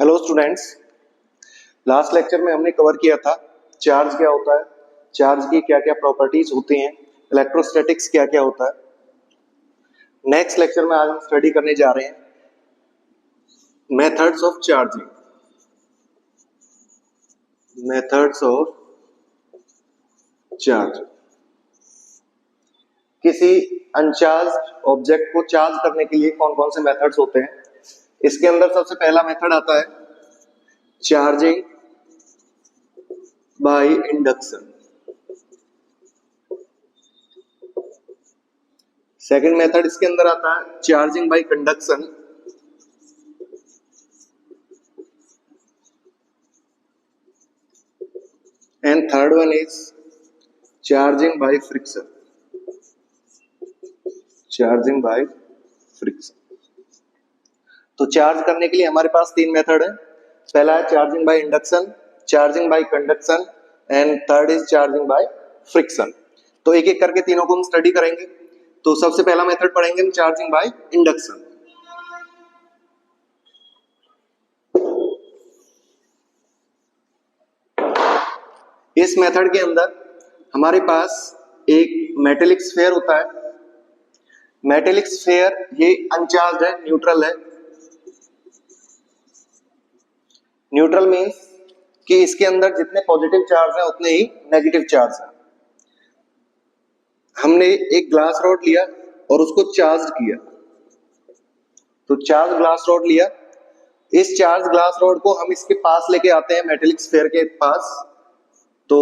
Hello students, last lecture में हमने cover किया था चार्ज क्या होता है, चार्ज की क्या क्या प्रॉपर्टीज होती हैं, इलेक्ट्रोस्टैटिक्स क्या क्या होता है। नेक्स्ट लेक्चर में आज हम स्टडी करने जा रहे हैं methods of charging. Methods of charge, किसी अनचार्ज ऑब्जेक्ट को चार्ज करने के लिए कौन कौन से मेथड्स होते हैं। इसके अंदर सबसे पहला मेथड आता है charging by induction. Second method इसके अंदर आता है charging by conduction. And third one is charging by friction. Charging by friction. तो चार्ज करने के लिए हमारे पास तीन मेथड है। पहला है charging by induction, charging by conduction and third is charging by friction. तो एक एक करके तीनों को हम स्टडी करेंगे। तो सबसे पहला मेथड पढ़ेंगे हम चार्जिंग बाय इंडक्शन। इस मेथड के अंदर हमारे पास एक मेटेलिक स्फीयर होता है। मेटेलिक स्फीयर ये अनचार्ज है, न्यूट्रल है। न्यूट्रल मींस कि इसके अंदर जितने पॉजिटिव चार्ज है उतने ही नेगेटिव चार्ज है। हमने एक ग्लास रॉड लिया और उसको चार्ज किया, तो चार्ज ग्लास रॉड लिया। इस चार्ज ग्लास रॉड को हम इसके पास लेके आते हैं, मेटेलिक स्फीयर के पास। तो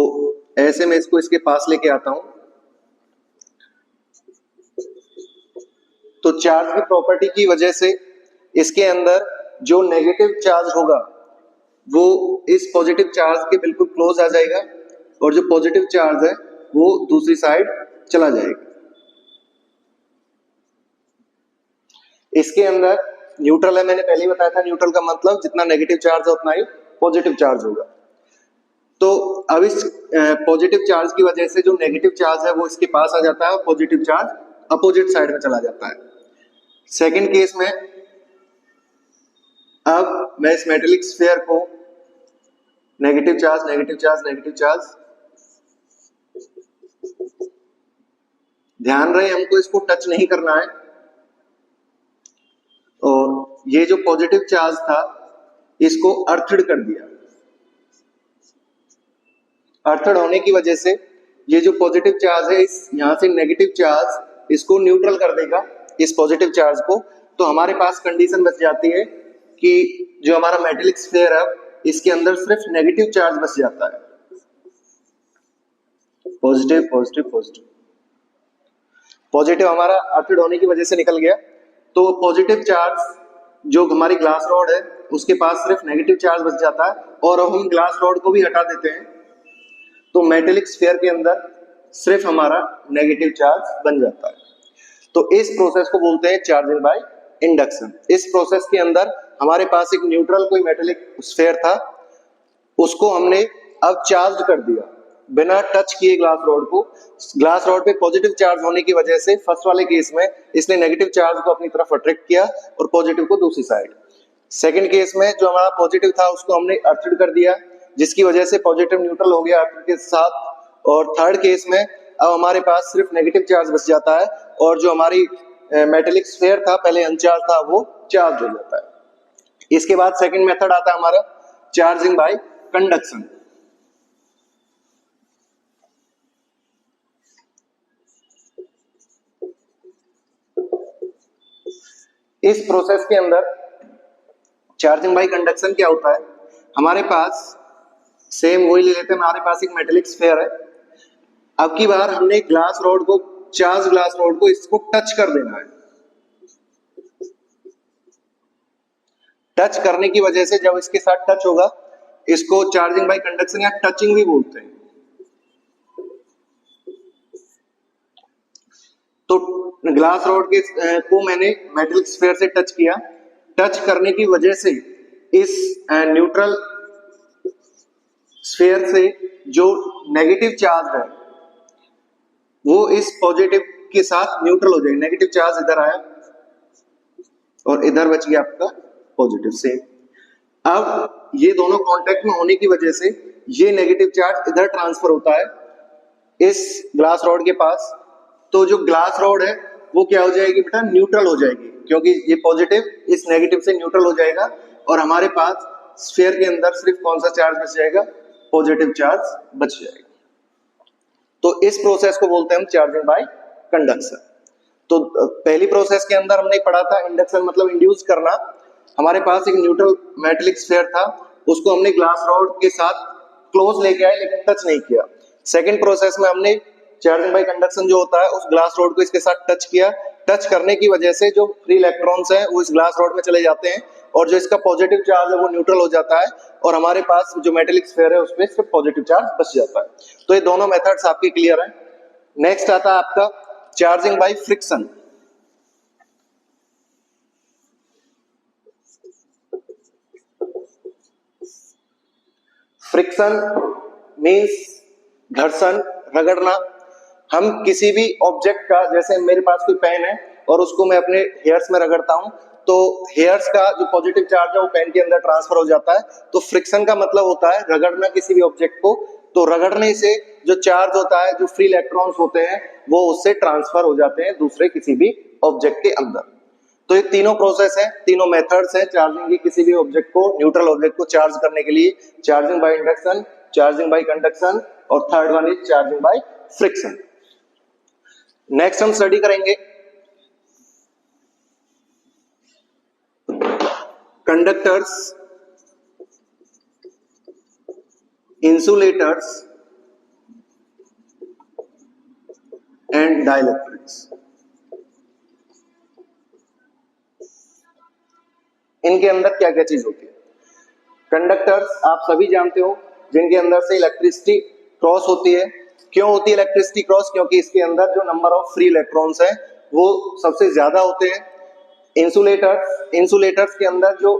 ऐसे में इसको इसके पास लेके आता हूं। तो चार्ज की प्रॉपर्टी की वजह से इसके अंदर जो नेगेटिव चार्ज होगा वो इस पॉजिटिव चार्ज के बिल्कुल क्लोज आ जाएगा और जो पॉजिटिव चार्ज है वो दूसरी साइड चला जाएगा। इसके अंदर न्यूट्रल है, मैंने पहले ही बताया था। न्यूट्रल का मतलब जितना नेगेटिव चार्ज है उतना ही पॉजिटिव चार्ज होगा। तो अब इस पॉजिटिव चार्ज की वजह से जो नेगेटिव चार्ज है वो इसके पास आ जाता है और पॉजिटिव चार्ज अपोजिट साइड में चला जाता है। सेकंड केस में अब मैं इस मेटेलिक स्फीयर को negative charge negative charge negative charge, ध्यान रहे हमको इसको टच नहीं करना है। और ये जो पॉजिटिव चार्ज था इसको अर्थड कर दिया। अर्थड होने की वजह से ये जो पॉजिटिव चार्ज है इस यहां से नेगेटिव चार्ज इसको न्यूट्रल कर देगा, इस पॉजिटिव चार्ज को। तो हमारे पास कंडीशन बच जाती है कि जो हमारा मेटेलिक स्फीयर है इसके अंदर सिर्फ नेगेटिव चार्ज बच जाता है। पॉजिटिव पॉजिटिव पॉजिटिव पॉजिटिव हमारा अर्थड होने की वजह से निकल गया। तो पॉजिटिव चार्ज जो हमारी ग्लास रॉड है उसके पास सिर्फ नेगेटिव चार्ज बच जाता है और हम ग्लास रॉड को भी हटा देते हैं। तो मेटेलिक स्फीयर के अंदर सिर्फ हमारा नेगेटिव चार्ज बन जाता है। तो इस प्रोसेस को बोलते हैं चार्जिंग बाय इंडक्शन। इस प्रोसेस के अंदर हमारे पास एक न्यूट्रल कोई मेटेलिक स्फीयर था, उसको हमने अब चार्ज कर दिया बिना टच किए ग्लास रॉड को। ग्लास रॉड पे पॉजिटिव चार्ज होने की वजह से फर्स्ट वाले केस में इसने नेगेटिव चार्ज को अपनी तरफ अट्रैक्ट किया और पॉजिटिव को दूसरी साइड। सेकंड केस में जो हमारा पॉजिटिव था उसको हमने अर्थड कर दिया, जिसकी वजह से पॉजिटिव न्यूट्रल हो गया अर्थड के साथ। और थर्ड केस में अब हमारे पास सिर्फ नेगेटिव चार्ज बच जाता है और जो हमारी मेटेलिक स्फीयर था पहले अनचार्ज था वो चार्ज हो जाता है। इसके बाद सेकंड मेथड आता है हमारा चार्जिंग बाय कंडक्शन। इस प्रोसेस के अंदर चार्जिंग बाय कंडक्शन क्या होता है, हमारे पास सेम वही ले लेते हैं। हमारे पास एक मेटेलिक स्फीयर है। अब की बार हमने ग्लास रॉड को, चार्ज ग्लास रॉड को इसको टच कर देना है। टच करने की वजह से जब इसके साथ टच होगा इसको चार्जिंग बाय कंडक्शन या टचिंग भी बोलते हैं। तो ग्लास रॉड के को मैंने मेटल स्फीयर से टच किया। टच करने की वजह से इस न्यूट्रल स्फीयर से जो नेगेटिव चार्ज है वो इस पॉजिटिव के साथ न्यूट्रल हो जाएगा। नेगेटिव चार्ज इधर आया और इधर बच गया आपका पॉजिटिव से। अब ये दोनों कांटेक्ट में होने की वजह से ये नेगेटिव चार्ज इधर ट्रांसफर होता है इस ग्लास रॉड के पास, तो जो ग्लास रॉड है वो क्या हो जाएगी बेटा, न्यूट्रल हो जाएगी, क्योंकि ये पॉजिटिव इस नेगेटिव से न्यूट्रल हो जाएगा और हमारे पास स्फीयर के अंदर सिर्फ कौन सा चार्ज बच जाएगा, पॉजिटिव चार्ज बच जाएगा। तो इस प्रोसेस को बोलते हैं हम चार्जिंग बाय कंडक्शन। तो पहली प्रोसेस के अंदर हमने पढ़ा था इंडक्शन मतलब इंड्यूस करना। हमारे पास एक न्यूट्रल मेटेलिक स्फीयर था, उसको हमने ग्लास रॉड के साथ क्लोज लेके आए लेकिन टच नहीं किया। सेकंड प्रोसेस में हमने चार्जिंग बाय कंडक्शन जो होता है उस ग्लास रॉड को इसके साथ टच किया, टच करने की वजह से जो फ्री इलेक्ट्रॉन्स हैं वो इस ग्लास रॉड में चले जाते हैं और जो इसका पॉजिटिव चार्ज है वो न्यूट्रल हो जाता है और हमारे पास जो मेटेलिक स्फीयर है उसमें सिर्फ पॉजिटिव चार्ज बच जाता है। तो ये दोनों मेथड्स आपके क्लियर हैं। नेक्स्ट आता है आपका charging by friction. Friction means घर्षण, रगड़ना। हम किसी भी ऑब्जेक्ट का, जैसे मेरे पास कोई पेन है और उसको मैं अपने हेयर्स में रगड़ता हूं तो हेयर्स का जो पॉजिटिव चार्ज है वो पेन के अंदर ट्रांसफर हो जाता है। तो फ्रिक्शन का मतलब होता है रगड़ना किसी भी ऑब्जेक्ट को। तो रगड़ने से जो चार्ज होता है, जो फ्री इलेक्ट्रॉन्स होते हैं वो उससे ट्रांसफर हो जाते हैं दूसरे किसी भी ऑब्जेक्ट के अंदर। तो ये तीनों प्रोसेस है, तीनों मेथड्स हैं चार्जिंग की किसी भी ऑब्जेक्ट को, न्यूट्रल ऑब्जेक्ट को चार्ज करने के लिए, charging by induction, charging by conduction और third one is charging by friction. Next हम स्टडी करेंगे कंडक्टर्स, इंसुलेटर्स एंड डाइलेक्ट्रिक्स। इनके अंदर क्या क्या चीज होती है। कंडक्टर्स आप सभी जानते हो, जिनके अंदर से इलेक्ट्रिसिटी क्रॉस होती है। क्यों होती है इलेक्ट्रिसिटी क्रॉस? क्योंकि इसके अंदर जो नंबर ऑफ फ्री इलेक्ट्रॉन्स हैं वो सबसे ज्यादा होते हैं। इंसुलेटर्स के अंदर जो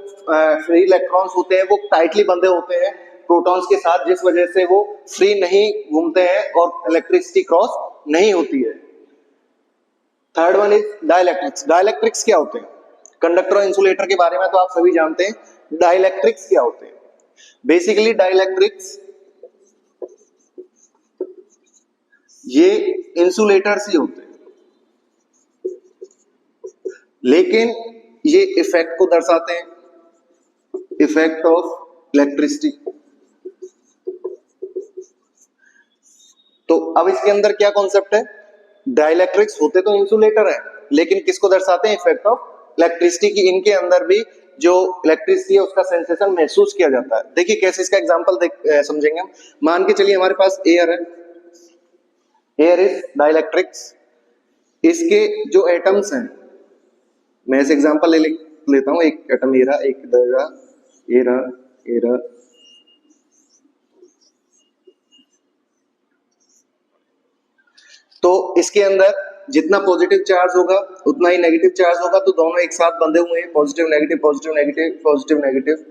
फ्री इलेक्ट्रॉन्स होते हैं वो टाइटली बंधे होते हैं प्रोटॉन्स के साथ, जिस वजह से वो फ्री नहीं घूमते हैं और इलेक्ट्रिसिटी क्रॉस नहीं होती है। Third one is dielectrics. Dielectrics क्या होते हैं? कंडक्टर और इंसुलेटर के बारे में तो आप सभी जानते हैं। डाइलेक्ट्रिक्स क्या होते हैं? बेसिकली डाइलेक्ट्रिक्स ये इंसुलेटर्स ही होते हैं, लेकिन ये इफेक्ट को दर्शाते हैं, इफेक्ट ऑफ इलेक्ट्रिसिटी। तो अब इसके अंदर क्या कॉन्सेप्ट है? डाइलेक्ट्रिक्स होते तो इंसुलेटर है, लेकिन किसको दर्शाते हैं? इफेक्ट ऑफ इलेक्ट्रिसिटी की इनके अंदर भी जो इलेक्ट्रिसिटी है उसका सेंसेशन महसूस किया जाता है। देखिए कैसे इसका एग्जांपल समझेंगे हम। मान के चलिए हमारे पास एयर है, एयर इज डाइलेक्ट्रिक्स। इसके जो एटम्स हैं, मैं इस एग्जांपल लेता हूं, एक एटम एरा, एक दरा, एरा, एरा, तो इसके अंदर जितना पॉजिटिव चार्ज होगा उतना ही नेगेटिव चार्ज होगा, तो दोनों एक साथ बंधे हुए हैं, positive negative, positive negative, positive negative.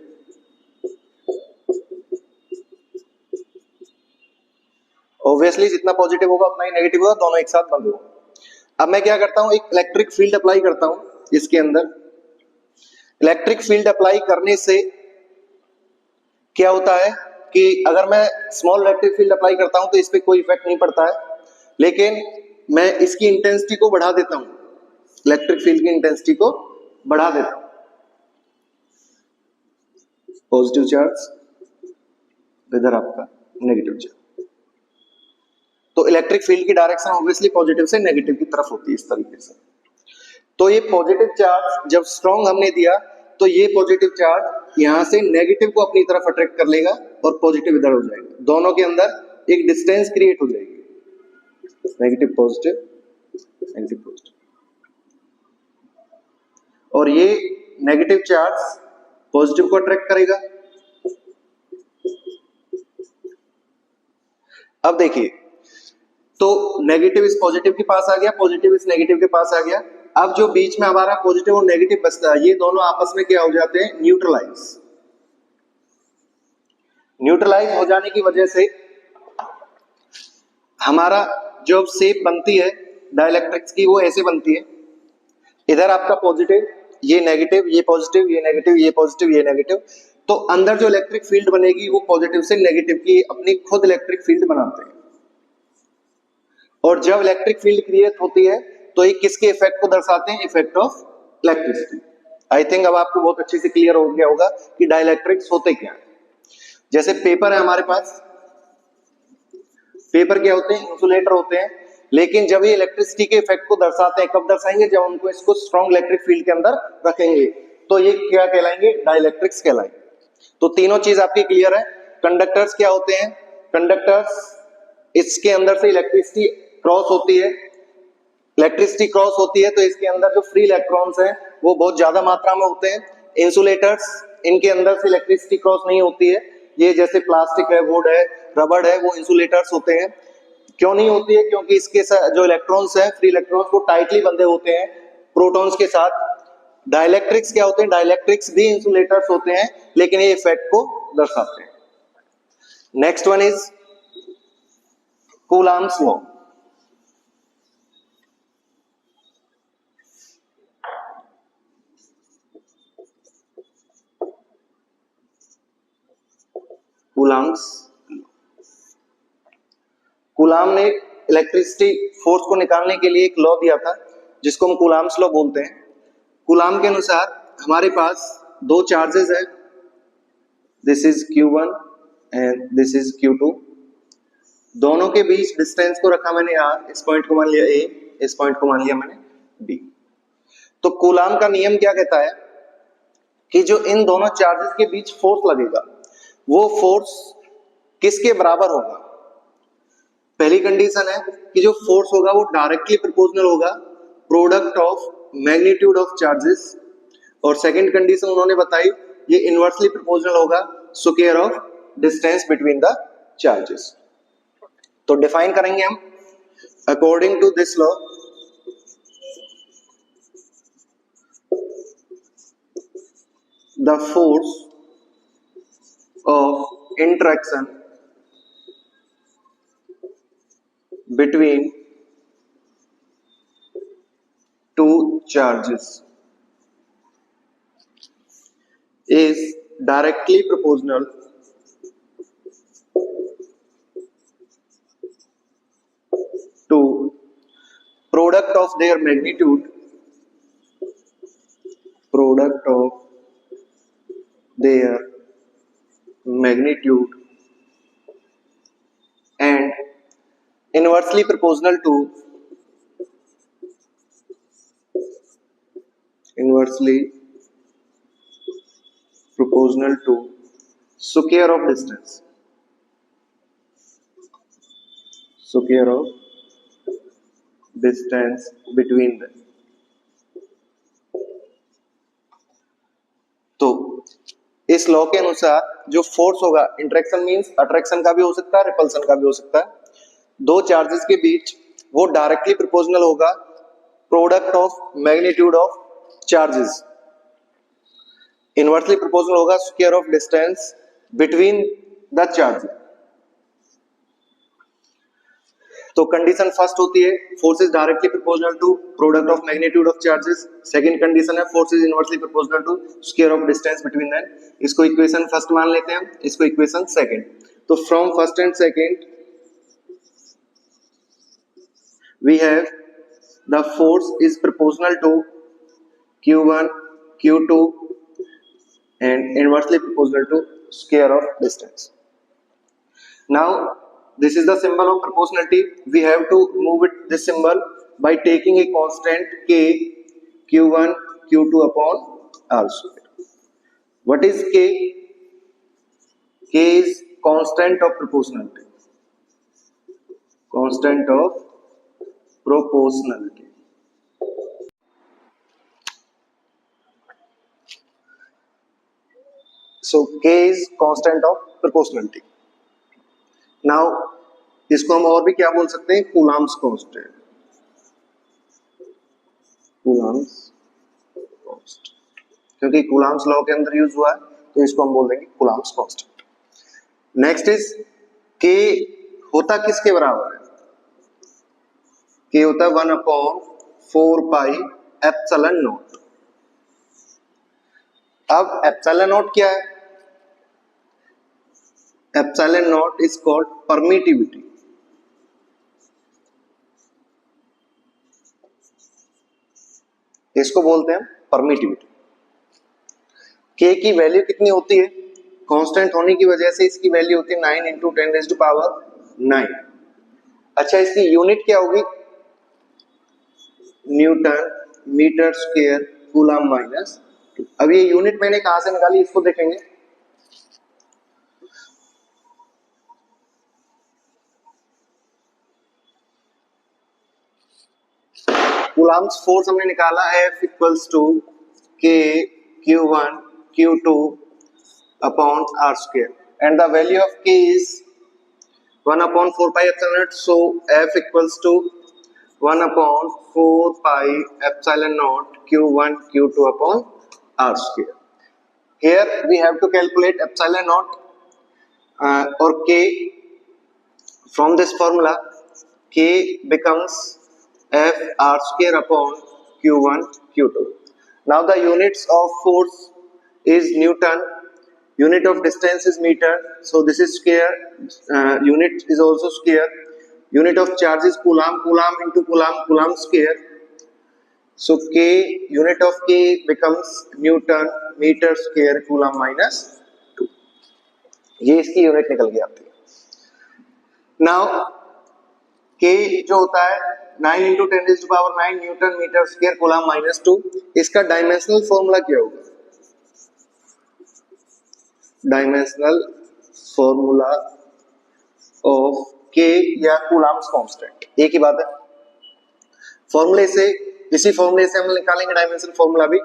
Obviously जितना पॉजिटिव होगा उतना ही नेगेटिव होगा, दोनों एक साथ बंधे होंगे। अब मैं क्या करता हूं, एक इलेक्ट्रिक फील्ड अप्लाई करता हूं इसके अंदर। इलेक्ट्रिक फील्ड अप्लाई करने से क्या होता है कि अगर मैं स्मॉल इलेक्ट्रिक फील्ड अप्लाई करता हूं तो इस पे कोई इफेक्ट नहीं पड़ता है, लेकिन मैं इसकी इंटेंसिटी को बढ़ा देता हूं, इलेक्ट्रिक फील्ड की इंटेंसिटी को बढ़ा देता हूं। पॉजिटिव चार्ज, इधर आपका नेगेटिव चार्ज। तो इलेक्ट्रिक फील्ड की डायरेक्शन ऑब्वियसली पॉजिटिव से नेगेटिव की तरफ होती है इस तरीके से। तो ये पॉजिटिव चार्ज जब स्ट्रॉन्ग हमने दिया तो ये पॉजिटिव चार्ज यहां से नेगेटिव को अपनी तरफ अट्रैक्ट कर लेगा और पॉजिटिव इधर हो जाएगा। दोनों के अंदर एक डिस्टेंस क्रिएट हो जाएगी, नेगेटिव पॉजिटिव, नेगेटिव पॉजिटिव। और ये नेगेटिव चार्ज पॉजिटिव को अट्रैक्ट करेगा। अब देखिए, तो नेगेटिव इस पॉजिटिव के पास आ गया, पॉजिटिव इस नेगेटिव के पास आ गया। अब जो बीच में हमारा पॉजिटिव और नेगेटिव बचता है, ये दोनों आपस में क्या हो जाते हैं? न्यूट्रलाइज। न्यूट्रलाइज हो जाने की वजह से हमारा जो शेप बनती है डाइलेक्ट्रिक्स की वो ऐसे बनती है। इधर आपका पॉजिटिव, ये नेगेटिव, ये पॉजिटिव, ये नेगेटिव, ये पॉजिटिव, ये नेगेटिव। तो अंदर जो इलेक्ट्रिक फील्ड बनेगी वो पॉजिटिव से नेगेटिव की अपनी खुद इलेक्ट्रिक फील्ड बनाते हैं। और जब इलेक्ट्रिक फील्ड क्रिएट होती है तो ये किसके इफेक्ट को दर्शाते हैं? Effect of electricity. I think अब आपको बहुत अच्छे से क्लियर हो गया होगा कि डाइलेक्ट्रिक्स होते क्या है। जैसे पेपर है हमारे पास, पेपर क्या होते हैं? इंसुलेटर होते हैं। लेकिन जब ये इलेक्ट्रिसिटी के इफेक्ट को दर्शाते हैं, कब दर्शाएंगे? जब उनको इसको स्ट्रॉन्ग इलेक्ट्रिक फील्ड के अंदर रखेंगे, तो ये क्या कहलाएंगे? डाइलेक्ट्रिक्स कहलाएंगे। तो तीनों चीज आपकी क्लियर है। कंडक्टर्स क्या होते हैं? कंडक्टर्स, इसके अंदर से इलेक्ट्रिसिटी क्रॉस होती है, इलेक्ट्रिसिटी क्रॉस होती है तो इसके अंदर जो फ्री इलेक्ट्रॉन्स हैं वो बहुत ज्यादा मात्रा में होते हैं। इंसुलेटर्स, इनके अंदर से इलेक्ट्रिसिटी क्रॉस नहीं होती है। ये जैसे प्लास्टिक है, वुड है, रबड़ है, वो इंसुलेटर्स होते हैं। क्यों नहीं होती है? क्योंकि इसके जो इलेक्ट्रॉन्स हैं, फ्री इलेक्ट्रॉन्स, वो टाइटली बंधे होते हैं प्रोटॉन्स के साथ। डाइलेक्ट्रिक्स क्या होते हैं? डाइलेक्ट्रिक्स भी इंसुलेटर्स होते हैं, लेकिन ये इफेक्ट को दर्शाते हैं। Next one is coulombs law. Coulombs, coulomb ने इलेक्ट्रिसिटी फोर्स को निकालने के लिए एक लॉ दिया था जिसको हम कूलाम्स लॉ बोलते हैं। कूलाम के अनुसार हमारे पास दो चार्जेस है, this is Q1 and this is Q2। दोनों के बीच डिस्टेंस को रखा मैंने R, इस पॉइंट को मान लिया A, इस पॉइंट को मान लिया मैंने B। तो कूलाम का नियम क्या कहता है कि जो इन दोनों चार्जेस के बीच फोर्स लगेगा वो फोर्स किसके बराबर होगा? पहली कंडीशन है कि जो फोर्स होगा वो डायरेक्टली प्रोपोर्शनल होगा product of magnitude of charges. और सेकंड कंडीशन उन्होंने बताई ये इनवर्सली प्रोपोर्शनल होगा square of distance between the charges. तो डिफाइन करेंगे हम according to this law. The force of interaction between two charges is directly proportional to product of their magnitude, product of their magnitude and inversely proportional to square of distance, square of distance between them। तो इस law के अनुसार जो force होगा, interaction means attraction का भी हो सकता है, रिपल्सन का भी हो सकता है, दो चार्जेस के बीच वो डायरेक्टली प्रोपोर्शनल होगा product of magnitude of charges, inversely proportional होगा square of distance between the charges. तो कंडीशन फर्स्ट होती है force is directly proportional to product of magnitude of charges. Second condition है force is inversely proportional to square of distance between them. इसको equation first मान लेते हैं, इसको equation second. तो from first and second we have the force is proportional to Q1, Q2 and inversely proportional to square of distance. Now this is the symbol of proportionality. We have to move it this symbol by taking a constant K, Q1, Q2 upon R square. What is K? K is constant of proportionality. Constant of proportionality. So K is constant of proportionality. Now इसको हम और भी क्या बोल सकते हैं? Coulombs constant, coulombs constant, क्योंकि coulombs law के अंदर यूज हुआ है तो इसको हम बोल देंगे coulombs constant. Next is K होता किसके बराबर है? K होता है 1/4 पाई एप्सिलॉन नॉट। अब एप्सिलॉन नॉट क्या है? epsilon naught is called permittivity. इसको बोलते हैं परमिटिविटी. k की वैल्यू कितनी होती है? कांस्टेंट होने की वजह से इसकी वैल्यू होती है 9 इंटू 10 रेज़ टू पावर 9. अच्छा, इसकी यूनिट क्या होगी? Newton metre square coulomb minus. अब ये यूनिट मैंने कहां से निकाली इसको देखेंगे. कूलम्स फोर्स हमने निकाला F equals to K Q1 Q2 upon R square and the value of K is 1 upon 4 pi epsilon naught. So F equals to 1 upon 4 pi epsilon naught Q1 Q2 upon R square. Here we have to calculate epsilon naught or K. From this formula K becomes F R square upon Q1 Q2. Now the units of force is Newton, unit of distance is meter, so this is square, unit is also square, unit of charge is coulomb, coulomb into coulomb, coulomb square. So K, unit of K becomes Newton meter square coulomb minus 2. ये इसकी unit निकल के आती है. Now K जो होता है 9 into 10 raise to power 9 newton metre square coulomb minus 2. इसका डायमेंशनल फॉर्मूला क्या होगा? डायमेंशनल फॉर्मूला ऑफ K या कूलम्स कांस्टेंट एक ही बात है. फॉर्मूले से, इसी फॉर्मूले से हम निकालेंगे डायमेंशन फॉर्मूला भी.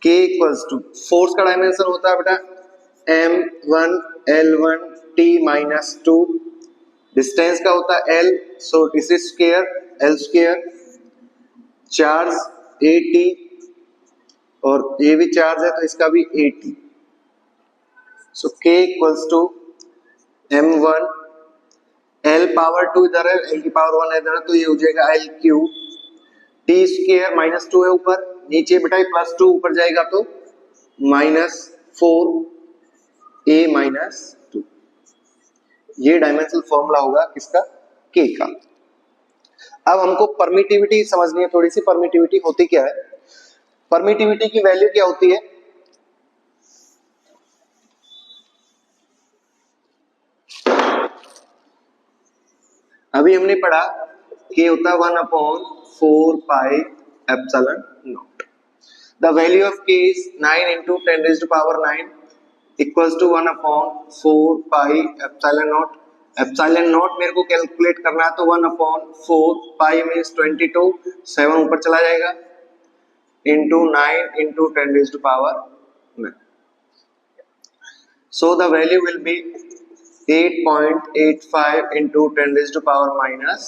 K इक्वल्स टू फोर्स का डायमेंशन होता है बेटा M1 L1 T minus 2. Distance का होता है L, so this is square L square. Charge AT और ये भी चार्ज है तो इसका भी AT. So K equals to M1 L power 2 इधर है, L की पावर 1 इधर है, तो ये हो जाएगा L cube. T square minus 2 है ऊपर, नीचे बेटा प्लस 2 ऊपर जाएगा तो माइनस 4 A माइनस 2. ये डायमेंशनल फॉर्मूला होगा किसका? K का. अब हमको परमिटिविटी समझनी है थोड़ी सी. परमिटिविटी होती क्या है? परमिटिविटी की वैल्यू क्या होती है? अभी हमने पढ़ा K होता है 1 upon 4 pi epsilon naught. The value of K is 9 into 10 raise to power 9 equals to 1 upon 4 pi epsilon naught. Epsilon naught मेरे को कैलकुलेट करना है तो 1 अपॉन 4 पाई मींस 22, 7 ऊपर चला जाएगा into 9 into 10 raise to power 9. So the value will be 8.85 into 10 raise to power minus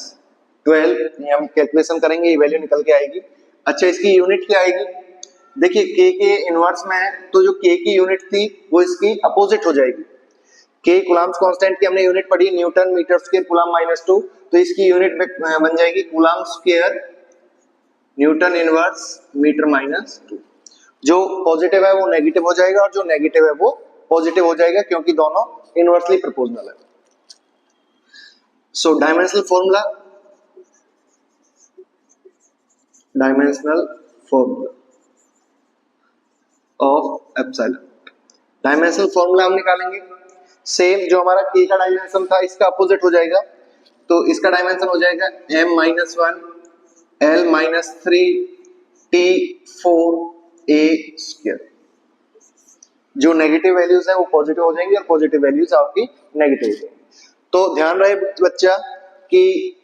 12. ये हम कैलकुलेशन करेंगे, ये वैल्यू निकल के आएगी. अच्छा, इसकी यूनिट क्या आएगी? देखिए K के इनवर्स में है तो जो K की यूनिट थी वो इसकी अपोजिट हो जाएगी. K कूलम्स कांस्टेंट की हमने यूनिट पढ़ी newton metre square coulomb minus 2, तो इसकी यूनिट बन जाएगी coulomb square newton inverse metre minus 2. जो पॉजिटिव है वो नेगेटिव हो जाएगा और जो नेगेटिव है वो पॉजिटिव हो जाएगा क्योंकि दोनों इनवर्सली प्रोपोर्शनल है. So dimensional formula, dimensional formula of epsilon. Dimensional formula हम निकालेंगे. सेम जो हमारा K का डायमेंशन था इसका अपोजिट हो जाएगा, तो इसका डायमेंशन हो जाएगा M-1 L minus 3 T 4 A square. जो नेगेटिव वैल्यूज है वो पॉजिटिव हो जाएंगी और पॉजिटिव वैल्यूज आपकी नेगेटिव हो जाएंगी. तो ध्यान रहे बच्चा कि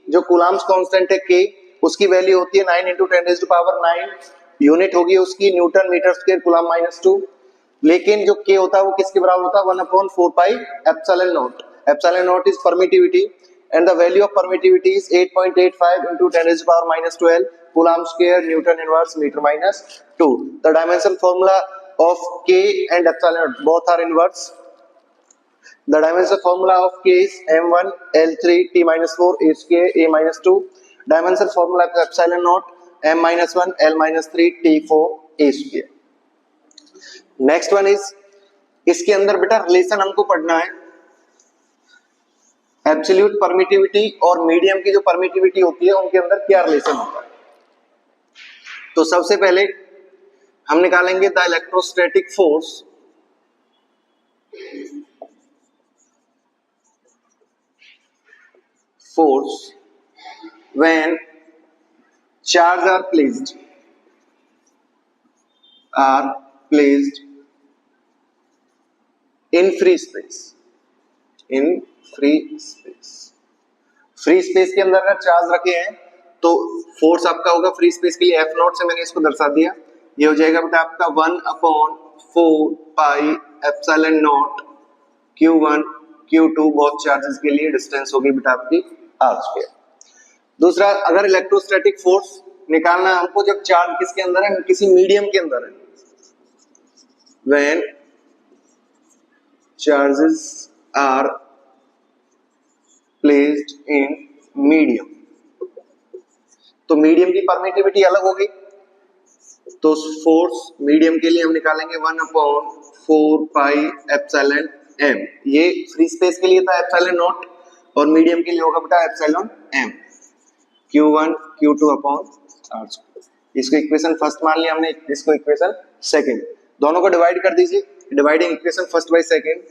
जो कूलम्स कांस्टेंट है K, उसकी वैल्यू होती है 9 into 10 raise to power 9. Unit होगी उसकी newton metre square coulomb minus 2. लेकिन जो K होता है वो किसके बराबर होता है? 1 upon 4 pi epsilon naught. Epsilon not is permittivity and the value of permittivity is 8.85 into 10 raised to power minus 12 coulomb square Newton inverse meter minus 2. The dimension formula of K and epsilon naught both are inverse. The dimension formula of K is M1 L3 T minus 4 A square A minus 2. Dimension formula of epsilon naught M minus 1 L minus 3 T 4 A square. Next one is इसके अंदर बेटा relation हमको पढ़ना है, absolute permittivity और medium की जो permittivity होती है उनके अंदर क्या रिलेशन होता है। तो सबसे पहले हम निकालेंगे the electrostatic force when charges are placed in free space free space के अंदर अगर चार्ज रखे हैं तो फोर्स आपका होगा फ्री स्पेस के लिए एफ नॉट से मैंने इसको दर्शा दिया, ये हो जाएगा बेटा आपका 1/4 पाई एप्सिलॉन नॉट Q1 Q2 बहुत चार्जेस के लिए डिस्टेंस होगी बेटा आपकी r स्क्वायर। दूसरा, अगर इलेक्ट्रोस्टैटिक फोर्स निकालना है हमको जब चार्ज किसके अंदर है, किसी मीडियम के अंदर है, when charges are placed in medium, तो मीडियम की परमिटिविटी अलग होगी, तो फोर्स मीडियम के लिए हम निकालेंगे 1/4 पाई एप्सिलॉन m, ये फ्री स्पेस के लिए था एप्सिलॉन नॉट और मीडियम के लिए होगा बेटा epsilon m Q1 Q2 upon r square. इसको इक्वेशन फर्स्ट मान लिया हमने, इसको इक्वेशन सेकंड, दोनों को डिवाइड कर दीजिए, dividing equation first by second,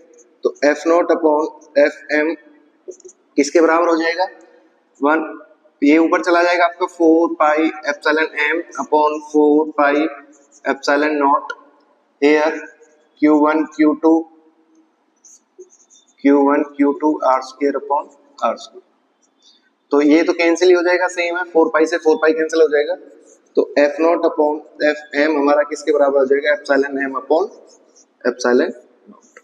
तो f naught upon F M किसके बराबर हो जाएगा 1, ये ऊपर चला जाएगा आपका 4 pi epsilon m upon 4 pi epsilon not here Q1 Q2 r square upon r square. तो ये तो कैंसिल ही हो जाएगा, सेम है, 4 पाई से 4 पाई कैंसिल हो जाएगा, तो F naught upon F M हमारा किसके बराबर हो जाएगा epsilon m upon epsilon naught.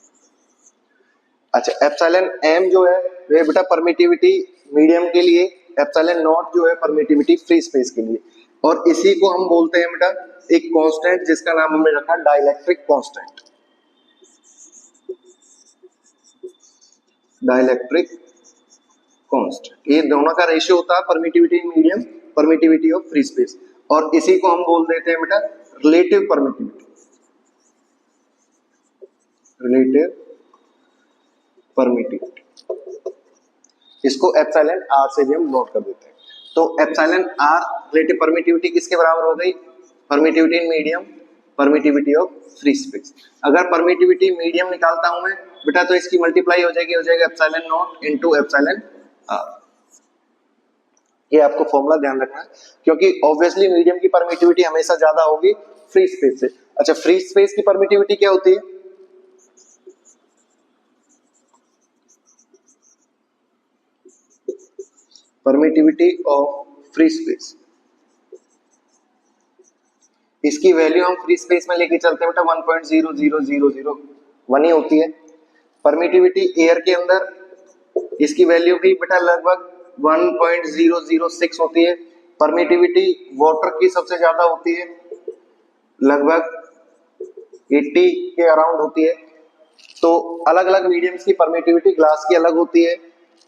अच्छा, एप्सिलॉन m जो है वे बेटा परमिटिविटी मीडियम के लिए, एप्सिलॉन नॉट जो है परमिटिविटी फ्री स्पेस के लिए, और इसी को हम बोलते हैं बेटा एक कांस्टेंट जिसका नाम हमने रखा डाइलेक्ट्रिक कांस्टेंट, डाइलेक्ट्रिक कांस्टेंट। ये दोनों का रेशियो होता है permittivity medium, permittivity of free space, और इसी को हम बोल देते हैं बेटा रिलेटिव परमिटिविटी, रिलेटिव परमिटिविटी। इसको एप्सिलॉन r से भी हम नोट कर देते हैं। तो एप्सिलॉन r रिलेटिव परमिटिविटी किसके बराबर हो गई, permittivity in medium, permittivity of free space. अगर परमिटिविटी मीडियम निकालता हूं मैं बेटा तो इसकी मल्टीप्लाई हो जाएगा epsilon not into epsilon r। ये आपको फॉर्मूला ध्यान रखना है, क्योंकि ऑब्वियसली मीडियम की परमिटिविटी हमेशा ज्यादा होगी फ्री स्पेस से। अच्छा, फ्री स्पेस की परमिटिविटी क्या होती है, परमिटिविटी ऑफ फ्री स्पेस, इसकी वैल्यू हम फ्री स्पेस में लेके चलते हैं बेटा 1.00001 ही होती है। परमिटिविटी एयर के अंदर इसकी वैल्यू भी बेटा लगभग 1.006 होती है। परमिटिविटी वाटर की सबसे ज्यादा होती है, लगभग 80 के अराउंड होती है। तो अलग अलग मीडियम्स की परमिटिविटी, ग्लास की अलग होती है,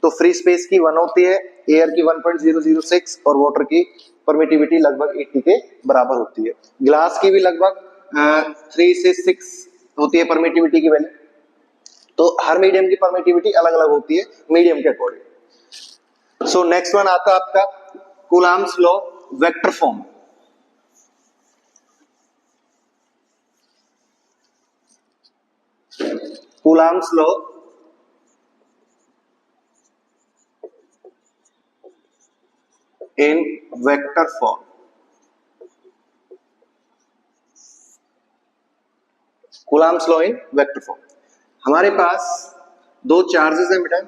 तो फ्री स्पेस की 1 होती है, एयर की 1.006 और वाटर की परमिटिविटी लगभग 80 के बराबर होती है। ग्लास की भी लगभग 3 से 6 होती है परमिटिविटी की वैल्यू। तो हर मीडियम की परमिटिविटी अलग अलग होती है मीडियम के अकॉर्डिंग। सो नेक्स्ट वन आता है आपका Coulomb's law vector form. Coulomb's law in vector form. Coulomb's law in vector form, हमारे पास दो चार्जेस हैं बेटा,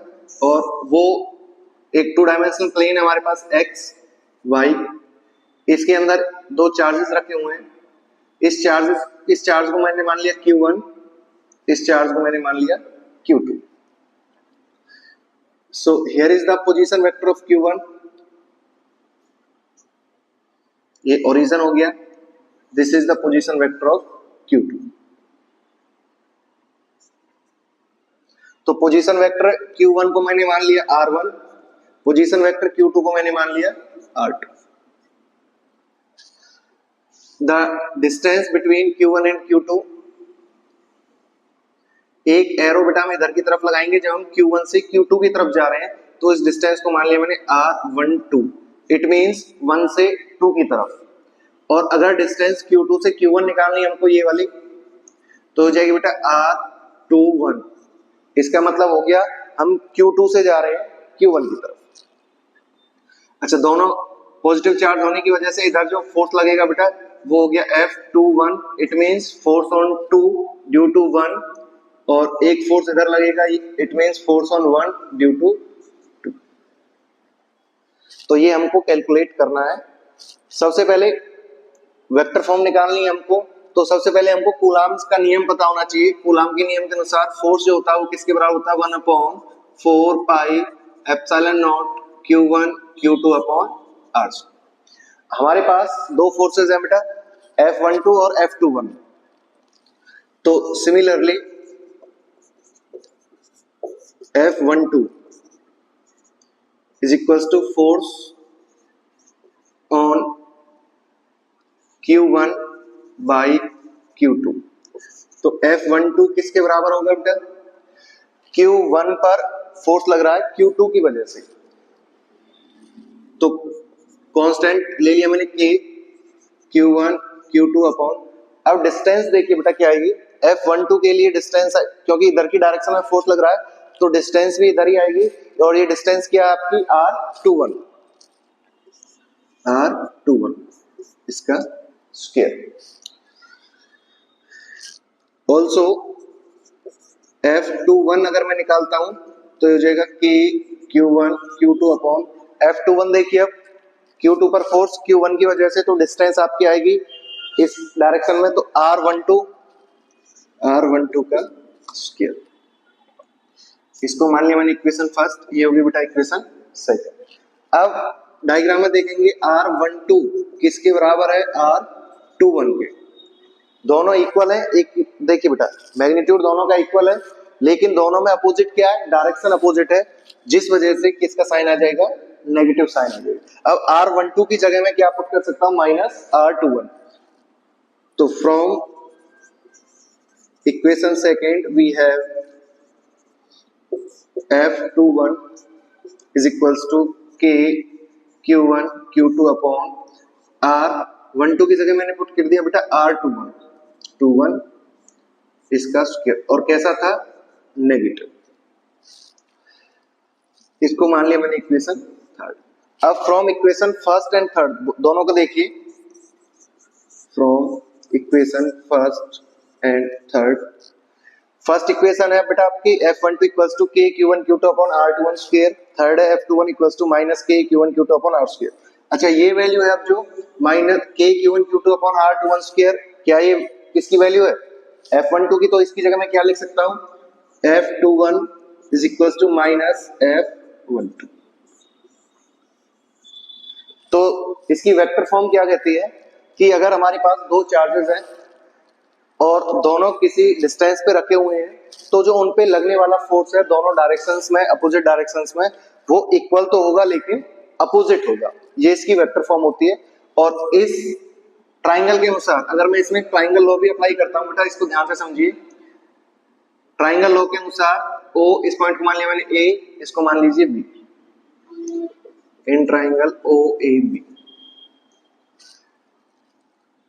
और वो एक 2 डायमेंशनल प्लेन है हमारे पास x y, इसके अंदर दो चार्जेस रखे हुए हैं। इस चार्ज को मैंने मान लिया Q1, इस चार्ज को मैंने मान लिया Q2। So here is the position vector of Q1, ये ओरिजिन हो गया, this is the position vector of Q2। तो पोजीशन वेक्टर Q1 को मैंने मान लिया R1, पोजीशन वेक्टर Q2 को मैंने मान लिया R2। The distance between Q1 and Q2 एक एरो बेटा हम इधर की तरफ लगाएंगे जब हम Q1 से Q2 की तरफ जा रहे हैं, तो इस डिस्टेंस को मान लिया मैंने R12, इट मींस 1 से 2 की तरफ। और अगर डिस्टेंस Q2 से Q1 निकालनी है हमको ये वाली, तो हो जाएगी बेटा R21। इसका मतलब हो गया हम Q2 से जा रहे हैं Q1 की तरफ। अच्छा, दोनों पॉजिटिव चार्ज होने की वजह से इधर जो फोर्स लगेगा बेटा वो हो गया F21, it means force on 2 due to 1, और एक फोर्स इधर लगेगा, it means force on 1 due to 2। तो ये हमको कैलकुलेट करना है। सबसे पहले वेक्टर फॉर्म निकालनी है हमको, तो सबसे पहले हमको कूलाम्स का नियम पता होना चाहिए। कूलाम के नियम के अनुसार फोर्स जो होता है वो किसके बराबर होता है, 1/4 पाई epsilon not Q1 Q2 upon R। हमारे पास दो फोर्सेस हैं बेटा, F12 और F21। तो similarly F12 is equals to force on Q1 by Q2। तो F12 किसके बराबर होगा बेटा, Q1 पर फोर्स लग रहा है Q2 की वजह से, तो कांस्टेंट ले लिया मैंने K, Q1 Q2 अपॉन, अब डिस्टेंस देखिए बेटा क्या आएगी, F12 के लिए डिस्टेंस, क्योंकि इधर की डायरेक्शन में फोर्स लग रहा है तो डिस्टेंस भी इधर ही आएगी, और ये डिस्टेंस क्या है आपकी R21, इसका स्क्वायर। ऑल्सो F21 अगर मैं निकालता हूं तो हो जाएगा K Q1 Q2 upon F21। देखिए अब Q2 पर फोर्स Q1 की वजह से, तो डिस्टेंस आपकी आएगी इस डायरेक्शन में, तो R12 का स्क्वायर। इसको मान लिया मैंने इक्वेशन फर्स्ट, ये होगी बेटा इक्वेशन सेकंड। अब डायग्राम में देखेंगे R12 किसके बराबर है, R21 के। दोनों इक्वल है, एक देखिए बेटा मैग्नीट्यूड दोनों का इक्वल है, लेकिन दोनों में अपोजिट क्या है, डायरेक्शन अपोजिट है, जिस वजह से किसका साइन आ जाएगा, नेगेटिव साइन आ जाएगा। अब R12 की जगह में क्या पुट कर सकता हूं, -R21। तो from equation second we have F21 is equals to K Q1 Q2 upon R12 की जगह मैंने पुट कर दिया बेटा R21 इसका स्क्वायर, और कैसा था, नेगेटिव। इसको मान लिया मैंने इक्वेशन थर्ड। अब from equation first and third दोनों को देखिए, from equation first and third. First equation है बेटा आपकी F12 equals to K Q1 Q2 upon R21 square, third है F21 equals to -K Q1 Q2 upon R square. अच्छा, ये value है अब जो -K Q1 Q2 upon R21 square, क्या ये किसकी वैल्यू है, F12 की, तो इसकी जगह मैं क्या लिख सकता हूं, F21 is equals to -F12। तो इसकी वेक्टर फॉर्म क्या कहती है कि अगर हमारे पास दो चार्जेस हैं और दोनों किसी डिस्टेंस पे रखे हुए हैं, तो जो उन पे लगने वाला फोर्स है दोनों डायरेक्शंस में, अपोजिट डायरेक्शंस में, वो इक्वल तो होगा लेकिन अपोजिट होगा। ये इसकी वेक्टर फॉर्म होती है। और इस ट्राइंगल के अनुसार अगर मैं इसमें ट्राइंगल लॉ भी अप्लाई करता हूं बेटा, इसको ध्यान से समझिए। ट्राइंगल लॉ के अनुसार ओ, इस पॉइंट को मान लिया मैंने ए, इसको मान लीजिए B, in triangle O A B.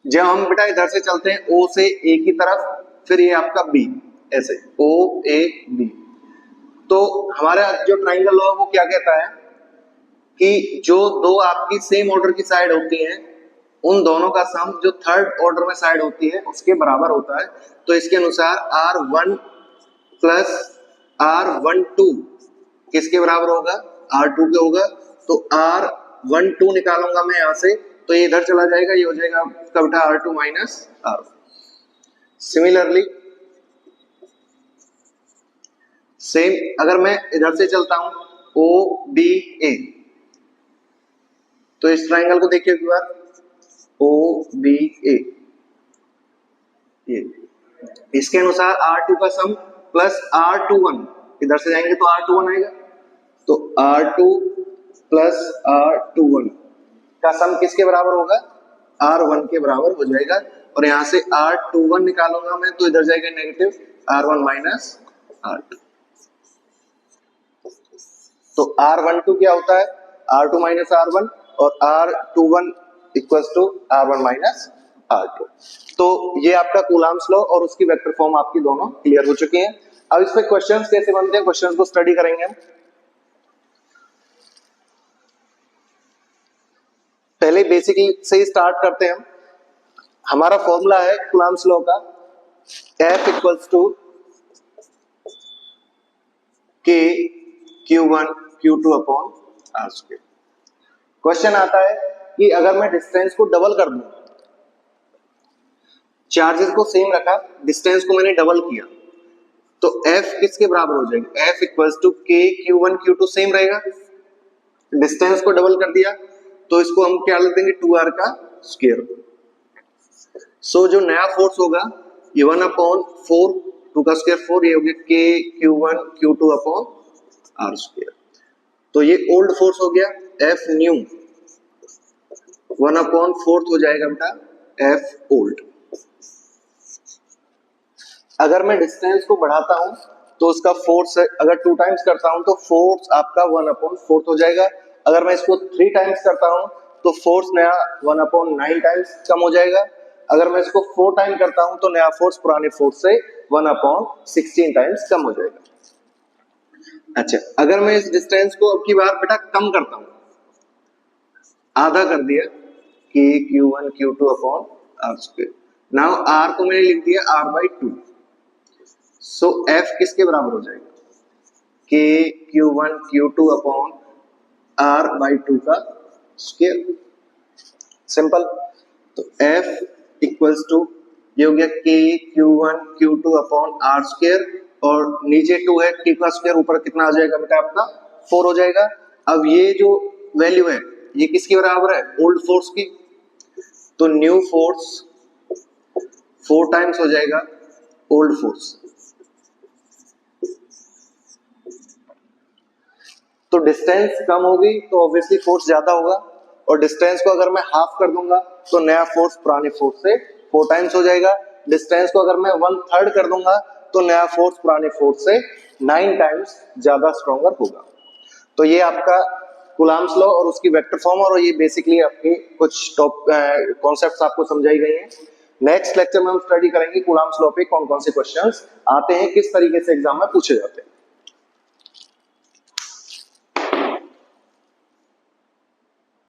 जब हम बेटा इधर से चलते हैं O से A की तरफ, फिर ये आपका B, ऐसे O A B, तो हमारा जो ट्राइंगल लॉ वो क्या कहता है कि जो दो आपकी सेम ऑर्डर की साइड होती हैं, उन दोनों का सम जो थर्ड ऑर्डर में साइड होती है उसके बराबर होता है। तो इसके अनुसार R1 प्लस R12 किसके बराबर होगा, R2 के होगा। तो R12 निकालूंगा मैं यहां से, तो ये इधर चला जाएगा, ये हो जाएगा आपका बेटा R2 minus R1। Similarly same अगर मैं इधर से चलता हूं OBA, तो इस ट्राइंगल को देखिए एक बार, OBA, ये इसके अनुसार R2 का सम प्लस R21, इधर से जाएंगे तो R21 आएगा, तो R2 प्लस R21 का सम किसके बराबर होगा, R1 के बराबर हो जाएगा। और यहां से R21 निकालूंगा मैं, तो इधर जाएगा नेगेटिव R1 माइनस R2। तो R12 क्या होता है, R2 माइनस R1, और R21 equals to R1 minus R2। तो ये आपका कूलाम्स लॉ और उसकी वेक्टर फॉर्म आपकी दोनों क्लियर हो चुकी हैं। अब इस पे क्वेश्चंस कैसे बनते हैं, क्वेश्चंस को स्टडी करेंगे हम। पहले बेसिकली से ही स्टार्ट करते हैं हम। हमारा फॉर्मूला है कूलाम्स लॉ का, F equals to K Q1 Q2 upon R square. Question आता है कि अगर मैं डिस्टेंस को डबल कर दूं, चार्जेस को सेम रखा, डिस्टेंस को मैंने डबल किया, तो F किसके बराबर हो जाएगा, F equals to K Q1 Q2 same रहेगा। डिस्टेंस को डबल कर दिया तो इसको हम क्या लिख देंगे, 2R का स्क्वायर। सो जो नया फोर्स होगा ये 1 अपॉन 4, 2 का स्क्वायर 4, ये हो गया K Q1 Q2 upon R square. तो ये ओल्ड फोर्स हो गया, F न्यू 1 अपॉन 4 हो जाएगा बेटा F ओल्ड। अगर मैं डिस्टेंस को बढ़ाता हूं तो उसका फोर्स, अगर 2 टाइम्स करता हूं तो फोर्स आपका 1 अपॉन 4 हो जाएगा। अगर मैं इसको 3 टाइम्स करता हूं तो फोर्स नया 1 अपॉन 9 टाइम्स कम हो जाएगा। अगर मैं इसको 4 टाइम करता हूं तो नया फोर्स पुराने फोर्स से 1 अपॉन 16 टाइम्स कम हो जाएगा। अच्छा, अगर मैं इस डिस्टेंस को अब की बार बेटा कम करता हूं, आधा कर दिया, K Q1 Q2 upon R square. Now R को मैंने लिख दिया R/2। सो F किसके बराबर हो जाएगा, K Q1 Q2 upon R/2 का स्क्वायर। सिंपल। तो F इक्वल्स टू, ये हो गया K Q1 Q2 upon R square, और नीचे 2 है, T का स्क्वायर, ऊपर कितना आ जाएगा बेटा आपका 4 हो जाएगा। अब ये जो वैल्यू है ये किसके बराबर है, ओल्ड फोर्स की। तो न्यू फोर्स 4 टाइम्स हो जाएगा ओल्ड फोर्स। तो डिस्टेंस कम होगी तो ऑब्वियसली फोर्स ज्यादा होगा, और डिस्टेंस को अगर मैं हाफ कर दूंगा तो नया फोर्स पुराने फोर्स से 4 टाइम्स हो जाएगा। डिस्टेंस को अगर मैं 1/3 कर दूंगा तो नया फोर्स पुराने फोर्स से 9 टाइम्स ज्यादा स्ट्रॉन्गर होगा। तो ये आपका कूलाम्स लॉ और उसकी वेक्टर फॉर्म, और ये बेसिकली आपके कुछ टॉप कॉन्सेप्ट्स आपको समझाई गई हैं। नेक्स्ट लेक्चर में हम स्टडी करेंगे कूलाम्स लॉ पे कौन कौन से क्वेश्चंस आते हैं, किस तरीके से एग्जाम में पूछे जाते हैं।